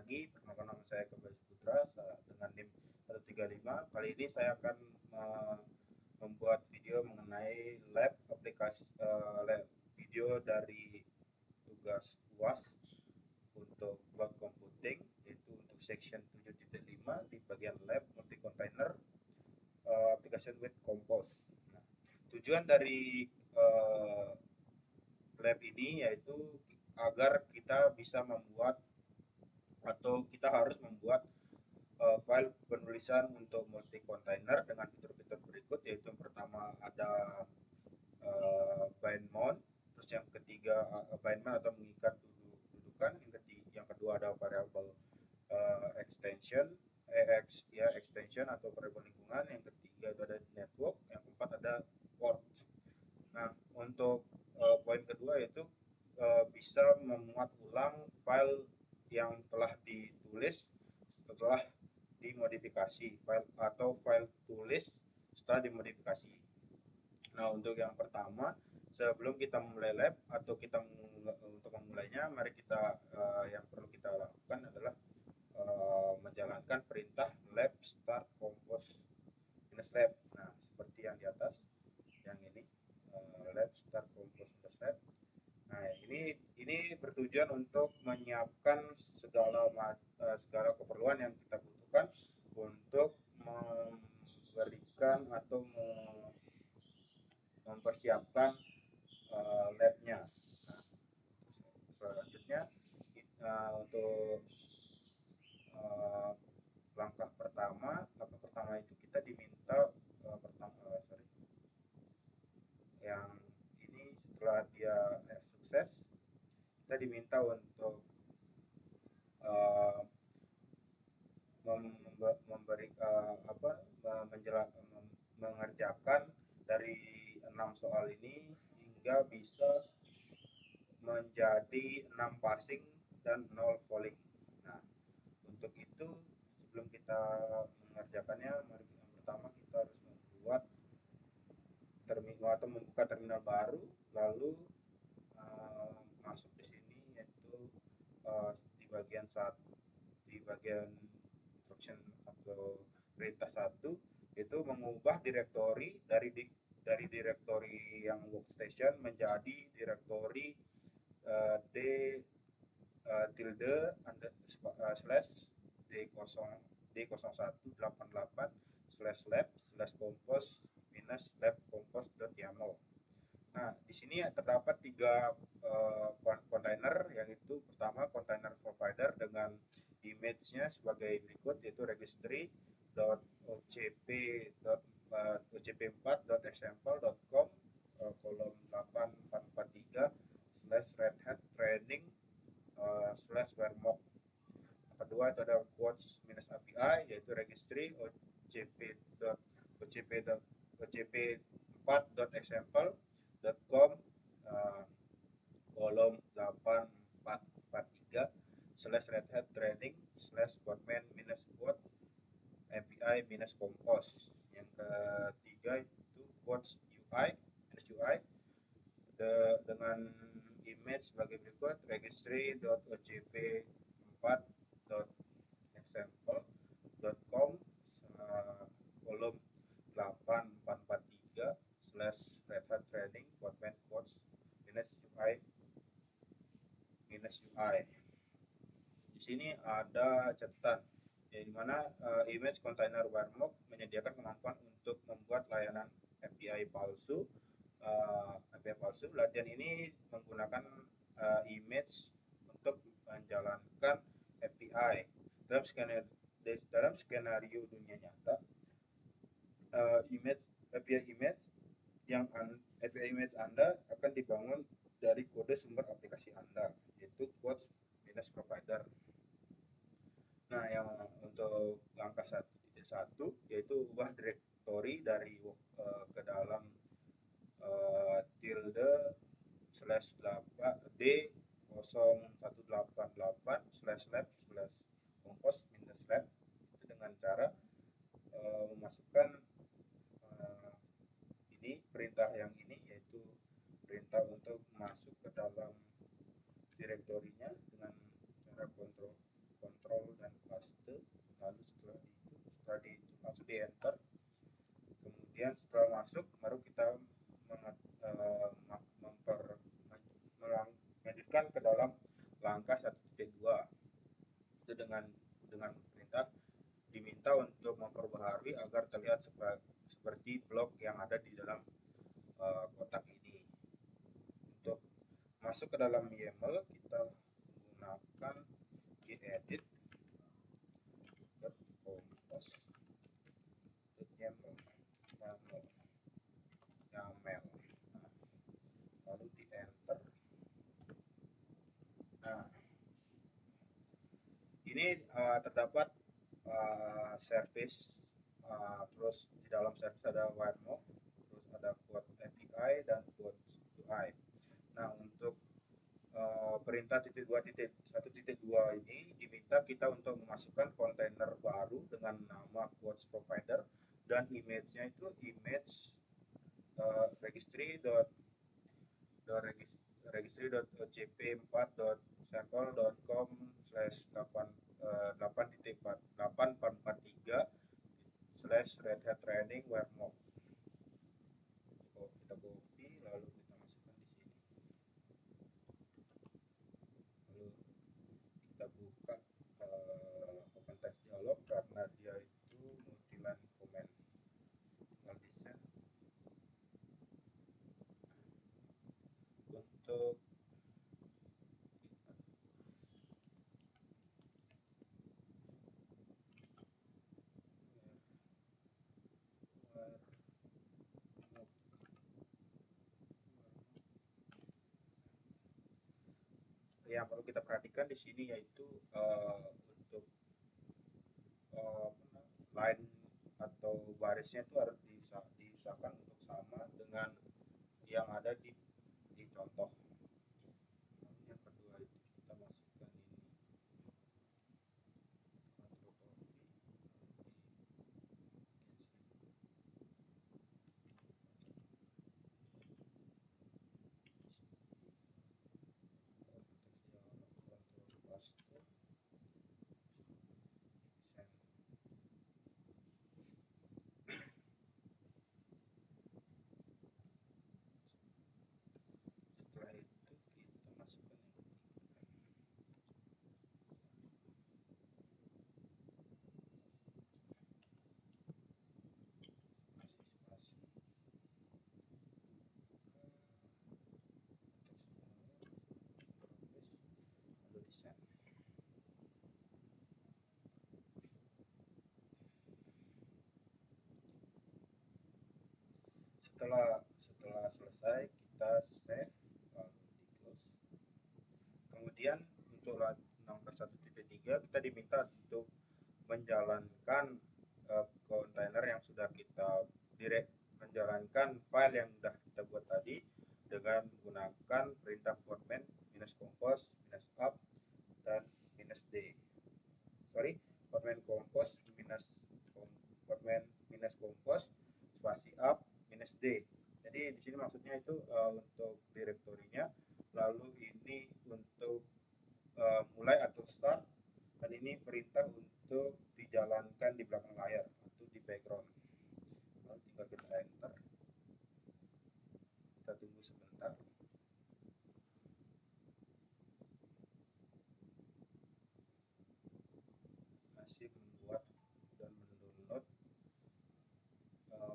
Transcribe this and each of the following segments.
lagi, perkenalkan nama saya Kembali Putra dengan NIM 135. Kali ini saya akan membuat video mengenai lab aplikasi lab video dari tugas UAS untuk cloud computing, yaitu untuk section 7.5 di bagian lab multi container application with Compose. Nah, tujuan dari lab ini yaitu agar kita bisa membuat atau kita harus membuat file penulisan untuk multi container dengan fitur-fitur berikut, yaitu yang pertama ada bind mount, terus yang ketiga bind mount atau mengikat dudukan, yang kedua ada variable extension extension atau variable lingkungan, yang ketiga itu ada network, yang keempat ada port. Nah, untuk poin kedua yaitu bisa memuat ulang file yang telah ditulis setelah dimodifikasi, file atau file tulis setelah dimodifikasi. Nah, untuk yang pertama, sebelum kita memulai lab atau untuk memulainya, mari kita yang perlu kita lakukan adalah menjalankan perintah lab start compose -lab. Nah, seperti yang di atas, yang ini lab start compose -lab. Nah, ini bertujuan untuk menyiapkan segala keperluan yang kita butuhkan untuk memberikan atau mempersiapkan labnya. Nah, selanjutnya untuk langkah pertama itu kita diminta yang ini setelah dia sukses, kita diminta untuk mengerjakan dari 6 soal ini hingga bisa menjadi 6 passing dan 0 falling. Nah, untuk itu sebelum kita mengerjakannya, mari yang pertama kita harus membuat terminal atau membuka terminal baru, lalu masuk di sini, yaitu di bagian instruction atau perintah 1, itu mengubah direktori dari direktori yang workstation menjadi direktori d tilde slash d0188/lab/compose -lab compose.yaml. Nah, di sini terdapat 3 kontainer, yaitu pertama kontainer provider dengan image-nya sebagai berikut, yaitu registry.ocp4.example.com kolom 8443/redhat training /warmock. Kedua itu ada quotes -api, yaitu registry ocp4.example.com kolom 8443/redhat training /podman-quote api-compose. Yang ketiga itu quotes UI dengan image sebagai berikut, registry.ocp4.example.com kolom 8443/redhat training podman quotes -UI. Di sini ada catatan, di mana image container warmock menyediakan kemampuan untuk membuat layanan API palsu. Latihan ini menggunakan image untuk menjalankan API. Dalam skenario dunia nyata, API image Anda akan dibangun dari kode sumber aplikasi Anda, yaitu quotes -provider. Nah, yang untuk langkah 1.1 yaitu ubah direktori dari ke dalam tilde d0188/lab/compose -lab, itu dengan cara memasukkan ini perintah yang ini, yaitu perintah untuk masuk ke dalam direktorinya dengan cara kontrol Ctrl dan paste, lalu setelah itu langsung di enter. Kemudian setelah masuk baru kita melanjutkan ke dalam langkah 1.2. Itu dengan perintah diminta untuk memperbaharui agar terlihat seperti blok yang ada di dalam kotak ini. Untuk masuk ke dalam YAML kita menggunakan gedit compose.yaml lalu di enter. Nah, ini terdapat service, terus di dalam service ada WireMock, terus ada quote API dan quote UI. Nah, untuk perintah 1.2 ini diminta kita untuk memasukkan kontainer baru dengan nama quotes provider dan image-nya itu image registry.jp4.sample.com/8.843/Red Hat Training WireMock. Kita copy lalu kita masukkan di sini. Lalu kita buka open text dialog karena dia itu multi-line comment. Tinggal di send. Untuk yang perlu kita perhatikan di sini yaitu untuk line atau barisnya itu harus diusahakan untuk sama dengan yang ada di contoh. Yang kedua itu kita masukkan ini, Ctrl copy, Ctrl paste, send. Setelah itu kita masukkan yang ketiga, spasi lalu di send. Setelah selesai kita save lalu di close. Kemudian untuk langkah 1.3 kita diminta untuk menjalankan kontainer yang sudah kita menjalankan file yang sudah kita buat tadi dengan menggunakan perintah format -compose -up dan -d. Format compose spasi up -d. Jadi di sini maksudnya itu untuk direktorinya, lalu ini untuk mulai atau start, dan ini perintah untuk dijalankan di belakang layar atau di background. Lalu tinggal kita enter, kita tunggu sebentar. Masih membuat dan mendownload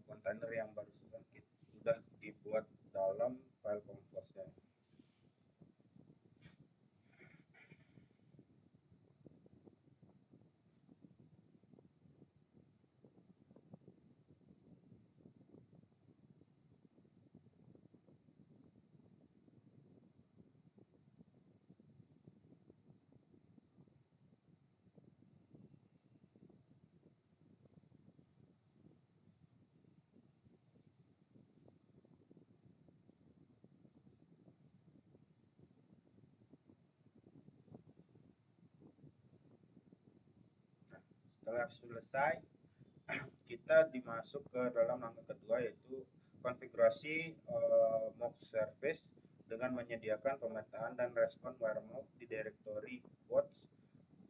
kontainer yang baru sudah dibuat dalam file compose-nya. Setelah selesai, kita dimasuk ke dalam langkah kedua yaitu konfigurasi mock service dengan menyediakan pemetaan dan respon WireMock di direktori quotes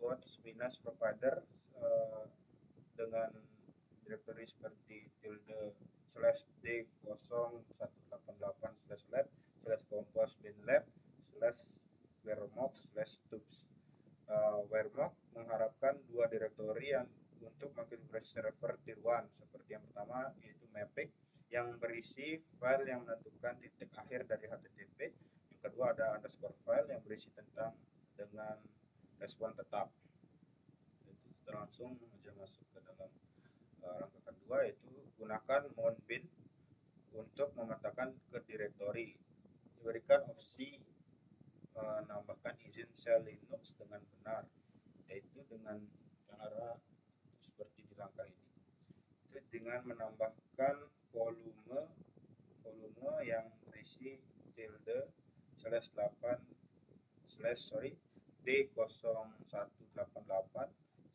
quotes minus provider dengan directory seperti tilde slash d 0188 slash lab slash compose bin lab slash wermock slash tubes. Wermock mengharapkan dua direktori yang untuk mengkonfigurasi server tier 1 seperti yang pertama yaitu mapping yang berisi file yang menentukan titik akhir dari HTTP. Yang kedua ada underscore file yang berisi tentang dengan respon tetap. Kita langsung aja masuk ke dalam langkah kedua, yaitu gunakan mount bin untuk memetakan ke direktori. Diberikan opsi menambahkan izin shell Linux dengan benar, yaitu dengan cara seperti di langkah ini. Itu dengan menambahkan volume yang berisi tilde slash 8 slash d0188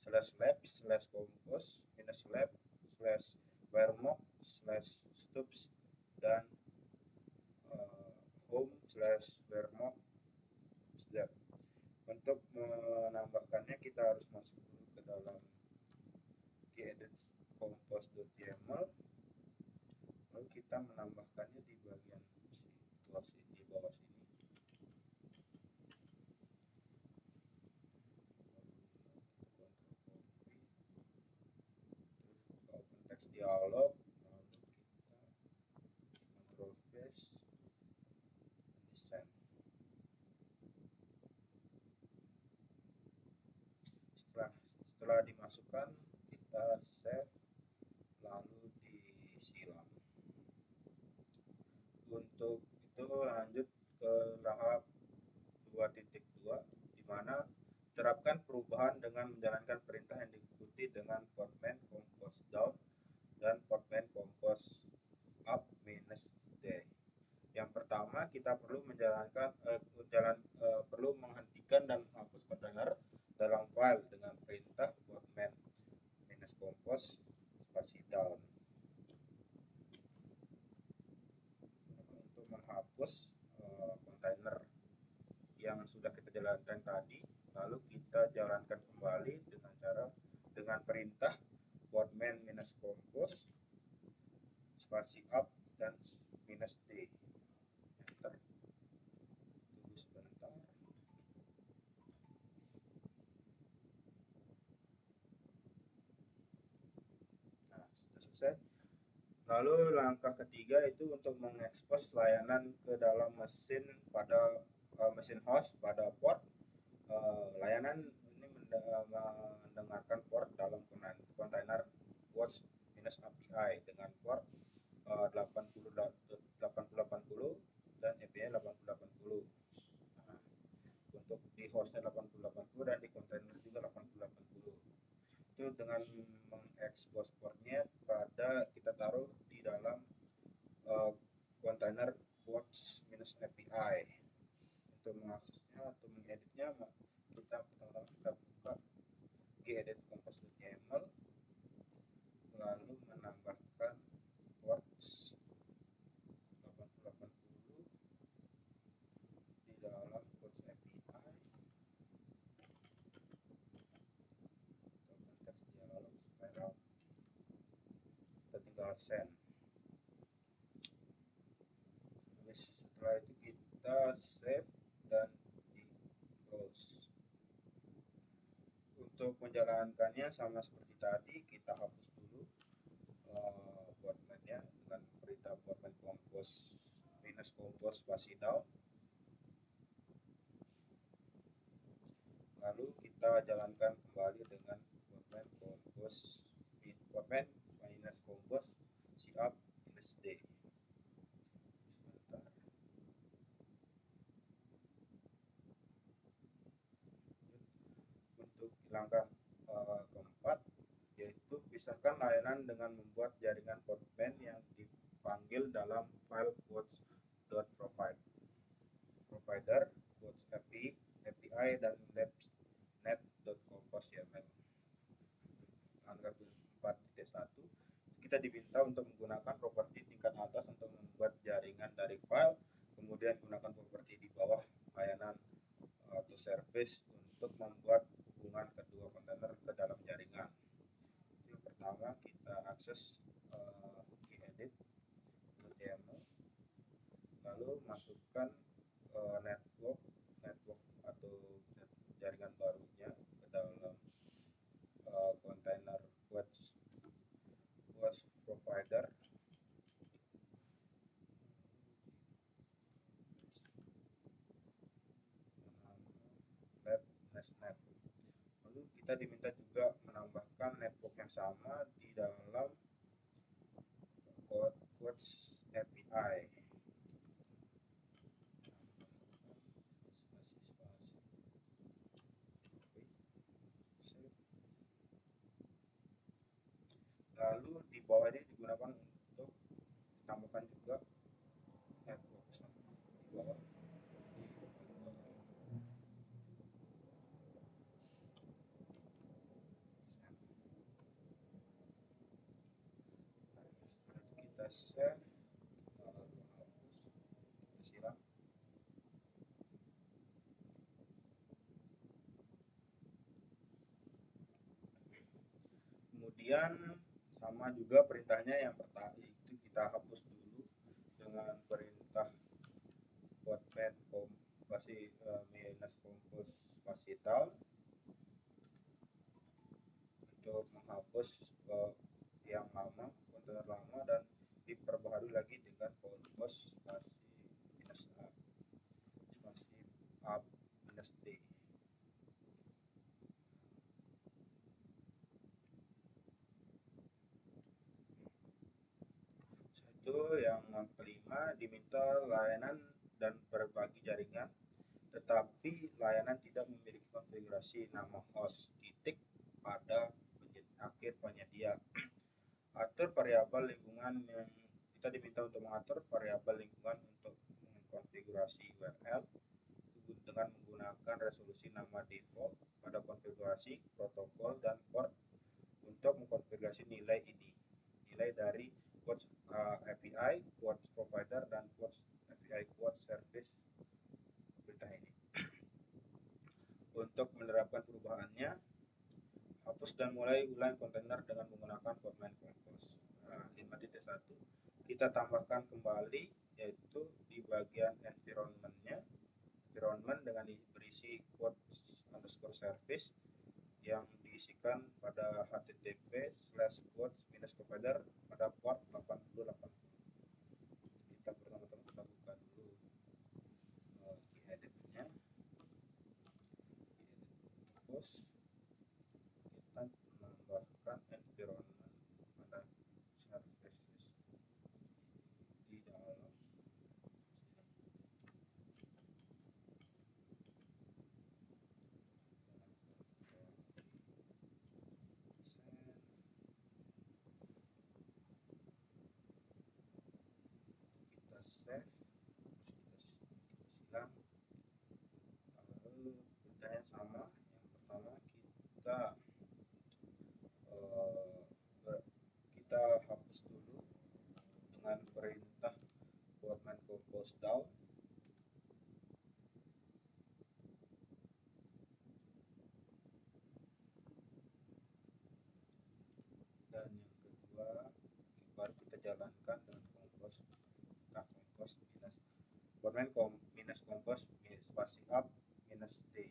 slash lab slash compose minus lab slash wermock slash stubs dan home slash wermock. Untuk menambahkannya kita harus masuk dulu ke dalam gedit compose.yml, lalu kita menambahkannya di bagian di bawah sini. Open text dialog, lalu kita control paste and send. Setelah dimasukkan kita save lalu disilam. Untuk itu lanjut ke tahap 2.2 di mana terapkan perubahan dengan menjalankan perintah yang diikuti dengan portman compose down dan portman compose up minus d. Yang pertama kita perlu menjalankan perlu menghentikan dan menghapus kontainer dalam file dengan perintah portman minus compose spasi down. Untuk menghapus kontainer yang sudah kita jalankan tadi, lalu kita jalankan kembali dengan perintah portman minus compose spasi up dan minus d. Enter. Tunggu sebentar. Nah, sudah selesai. Lalu langkah ketiga itu untuk mengekspos layanan ke dalam mesin mesin host pada port. Layanan ini mendengarkan port dalam kontainer watch minus API dengan port 8080 dan API 8080. Nah, untuk di hostnya 8080 dan di kontainer juga 8080. Itu dengan mengekspos portnya kita taruh di dalam kontainer watch minus API. Untuk mengaksesnya atau mengeditnya kita pertama-tama kita buka gedit compose.yml lalu menambahkan port 8080 di dalam watch API. Konteks dialog spiral, kita tinggal send. Setelah itu kita save dan di close. Untuk menjalankannya sama seperti tadi, kita hapus dulu portmannya dengan perintah portman compose minus compose spasi down. Lalu kita jalankan kembali dengan portman minus compose si up minus d. Untuk langkah keempat, yaitu pisahkan layanan dengan membuat jaringan portman yang dipanggil dalam file quotes.provider quotes API dan net.compose.yml. Langkah 4.1, kita diminta untuk menggunakan properti tingkat atas untuk membuat jaringan dari file, kemudian gunakan properti di bawah layanan atau service untuk membuat hubungan kedua kontainer ke dalam jaringan. Yang pertama kita akses gedit .html, lalu masukkan network atau jaringan barunya ke dalam kontainer host provider. Lalu kita diminta juga menambahkan network yang sama di dalam Quotes API. Lalu di bawah ini digunakan untuk ditambahkan juga network di bawah. Kita save, lalu hapus, kita siram. Kemudian sama juga perintahnya, yang pertama itu kita hapus dulu dengan perintah podman minus compose spasi down untuk menghapus yang lama, kontainer lama, dan diperbaharui lagi dengan compose spasi minus up minus d. Yang kelima, diminta layanan dan berbagi jaringan, tetapi layanan tidak memiliki konfigurasi nama host titik pada akhir penyedia. Atur variabel lingkungan, yang kita diminta untuk mengatur variabel lingkungan untuk mengkonfigurasi URL dengan menggunakan resolusi nama default pada konfigurasi protokol dan port untuk mengkonfigurasi nilai ini, nilai dari Quotes API, Quotes Provider, dan Quotes API Quotes Service perintah ini. Untuk menerapkan perubahannya, hapus dan mulai ulang kontainer dengan menggunakan Podman Compose. 5.1 kita tambahkan kembali, yaitu di bagian environment-nya, environment dengan berisi quotes_service yang diisikan pada http://quotes-provider pada port 8080. Kita pertama-tama kita buka dulu gedit-nya, terus kita menambahkan environment pada services di dalam save, kita silang. Lalu perintahnya sama. Yang pertama kita hapus dulu dengan perintah Podman Compose down, dan yang kedua baru kita jalankan dengan compose minus Podman minus compose minus spasi up minus d.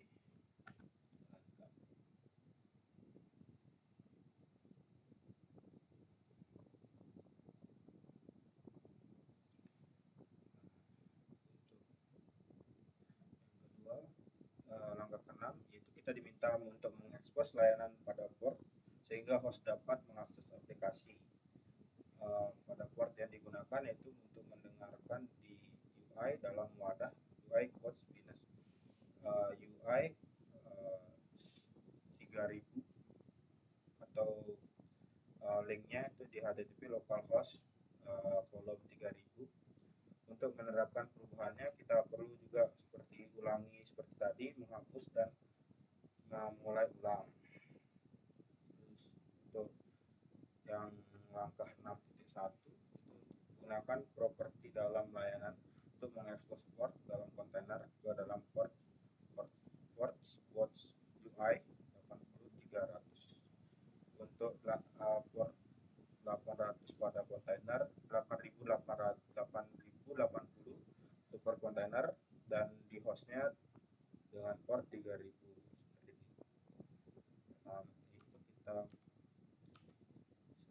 Langkah ke-6, yaitu kita diminta untuk mengekspos layanan pada port sehingga host dapat mengakses aplikasi pada port yang digunakan, yaitu untuk mendengarkan di UI dalam wadah UI quotes minus UI 3000 atau linknya itu di http localhost colon 3000. Untuk menerapkan perubahannya, kita perlu juga ulangi seperti tadi, menghapus dan memulai ulang. Untuk yang langkah 6.1, gunakan properti dalam layanan untuk mengekspos port dalam kontainer ke dalam port quotes UI import 3000 seperti ini. Itu kita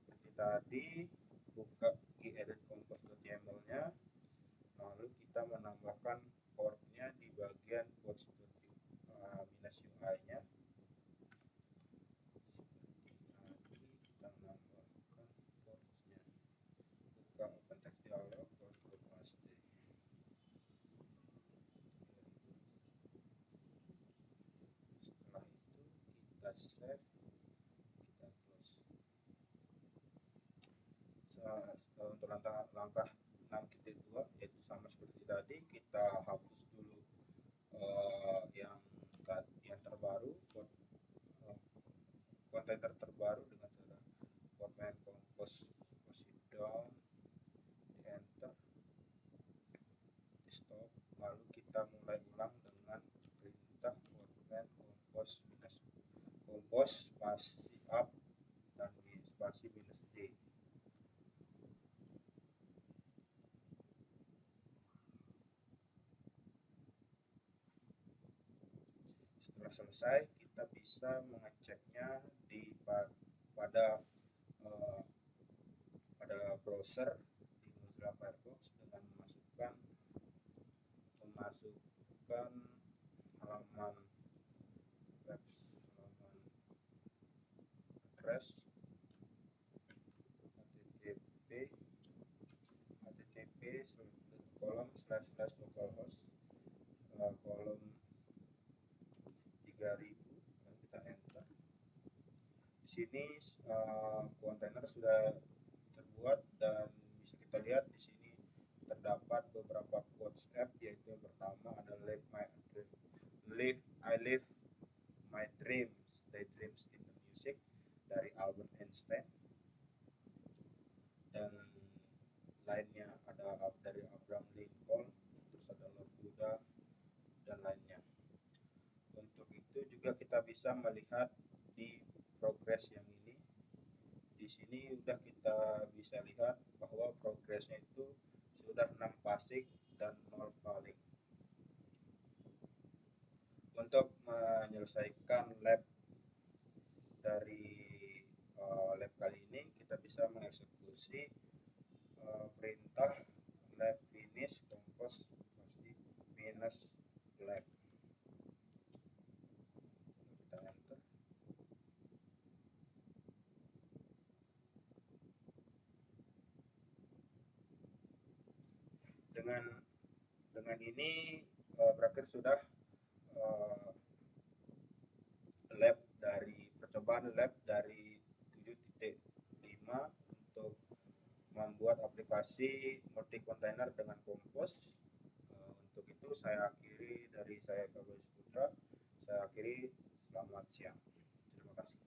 seperti tadi buka gedit compose.yml nya, lalu kita menambahkan portnya di bagian minus UI nya. Kita menambahkan portnya, buka OpenText dialog, lalu paste. Setelah itu kita save, kita close. Untuk langkah 6.2 yaitu sama seperti tadi, kita hapus dulu yang terbaru, kontainer terbaru dengan cara format compose down, di enter, di stop, lalu kita mulai ulang dengan perintah format compose spasi up dan spasi minus D. Setelah selesai, kita bisa mengeceknya pada browser di Mozilla Firefox dengan memasukkan halaman address http://localhost kolom 3000, dan kita enter. Di sini kontainer sudah terbuat dan bisa kita lihat di sini terdapat beberapa quotes app, yaitu yang pertama ada I live my dreams, daydreams in the music dari Albert Einstein, dan lainnya ada dari Abraham Lincoln, terus ada Lord Buddha dan lainnya. Untuk itu juga kita bisa melihat di progress yang ini. Di sini sudah kita bisa lihat bahwa progresnya itu sudah 6 passing dan 0 falling. Untuk menyelesaikan lab dari lab kali ini, kita bisa mengeksekusi perintah lab finish compose minus lab. Kita enter. Dengan ini berakhir sudah percobaan lab dari 7.5 untuk membuat aplikasi multi container dengan Compose. Untuk itu saya akhiri, dari saya Kabul Putra, saya akhiri, selamat siang. Terima kasih.